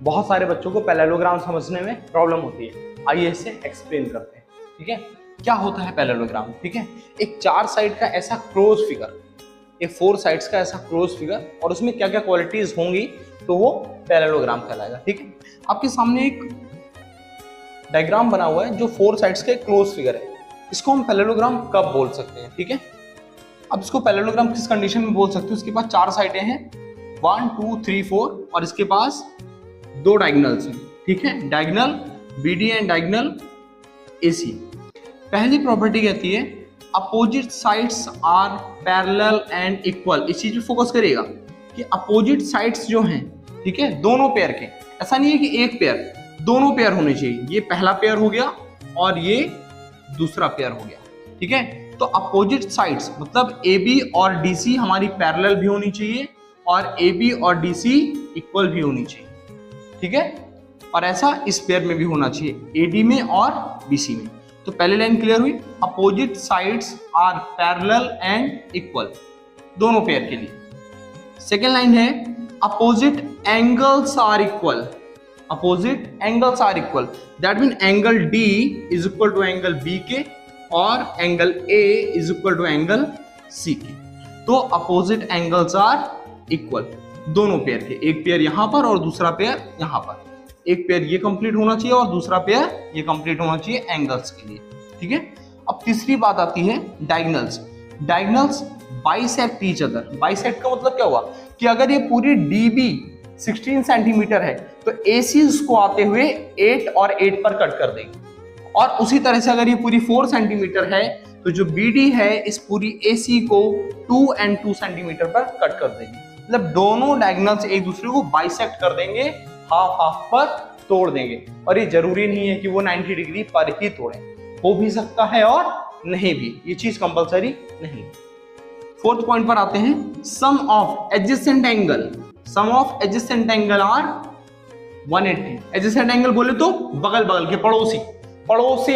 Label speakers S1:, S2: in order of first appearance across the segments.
S1: बहुत सारे बच्चों को पैरेललोग्राम समझने में प्रॉब्लम होती है। आइए इसे एक्सप्लेन करते हैं। ठीक है, क्या होता है पैरेललोग्राम? ठीक है, एक 4 साइड का ऐसा क्लोज फिगर, एक 4 साइड्स का ऐसा क्लोज फिगर, और उसमें क्या क्या क्वालिटीज होंगी तो वो पैरेललोग्राम कहलाएगा। ठीक है, आपके सामने एक डायग्राम बना हुआ है जो 4 साइड्स का एक क्लोज फिगर है। इसको हम पैरेललोग्राम कब बोल सकते हैं? ठीक है, अब इसको पैरेललोग्राम किस कंडीशन में बोल सकते हैं? उसके पास 4 साइडें हैं, 1 2 3 4, और इसके पास 2 डायगोनल्स हैं। ठीक है, diagonal BD and diagonal AC। पहली प्रॉपर्टी कहती है opposite sides are parallel and equal. इस चीज पे फोकस करिएगा कि अपोजिट साइड्स जो हैं, ठीक है, दोनों पेयर के, ऐसा नहीं है कि एक पेयर, दोनों पेयर होने चाहिए। ये पहला पेयर हो गया और ये दूसरा पेयर हो गया। ठीक है, तो अपोजिट साइड्स मतलब AB और DC हमारी पैरेलल भी होनी चाहिए और AB और DC इक्वल भी होनी चाहिए। ठीक है, और ऐसा इस पेयर में भी होना चाहिए, AD में और BC में। तो पहली लाइन क्लियर हुई, opposite sides are parallel and equal, दोनों पेयर के लिए। सेकेंड लाइन है opposite angles are equal. Opposite angles are equal, that mean angle D is equal to angle B के और angle A is equal to angle C के। तो opposite angles are equal दोनों pair के, एक pair यहां पर और दूसरा पेयर यहां पर। एक पेयर ये कंप्लीट होना चाहिए और दूसरा पेयर ये कंप्लीट होना चाहिए एंगल्स के लिए। ठीक है, अब तीसरी बात आती है diagonals. Diagonals bisect each other. Bisect का मतलब क्या हुआ कि अगर ये पूरी DB 16 सेंटीमीटर है तो AC उसको आते हुए 8 और 8 पर कट कर देगी, और उसी तरह से अगर ये पूरी 4 सेंटीमीटर है तो जो BD है इस पूरी AC को 2 और 2 सेंटीमीटर पर कट कर देगी। मतलब दोनों डायगोनल्स एक दूसरे को बाइसेक्ट कर देंगे, हाफ हाफ पर तोड़ देंगे। और ये जरूरी नहीं है कि वो 90 डिग्री पर ही तोड़े, हो भी सकता है और नहीं भी, ये चीज कंपलसरी नहीं। फोर्थ पॉइंट पर आते हैं, sum of adjacent angle. Sum of adjacent angle are 180। Adjacent angle बोले तो बगल बगल के, पड़ोसी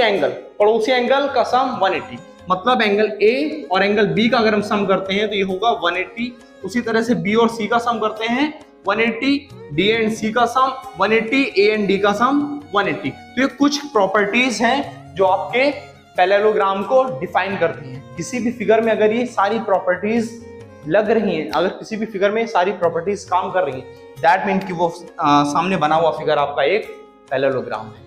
S1: एंगल का सम 180। मतलब एंगल A और एंगल B का अगर हम सम करते हैं तो ये होगा 180। उसी तरह से B और C का सम करते हैं 180, D एंड C का सम 180, A एंड D का सम 180। तो ये कुछ प्रॉपर्टीज हैं जो आपके पैरेललोग्राम को डिफाइन करती हैं। किसी भी फिगर में अगर ये सारी प्रॉपर्टीज लग रही हैं, अगर किसी भी फिगर में सारी प्रॉपर्टीज काम कर रही हैं, दैट मीन कि वो सामने बना हुआ फिगर आपका एक पैरेललोग्राम है।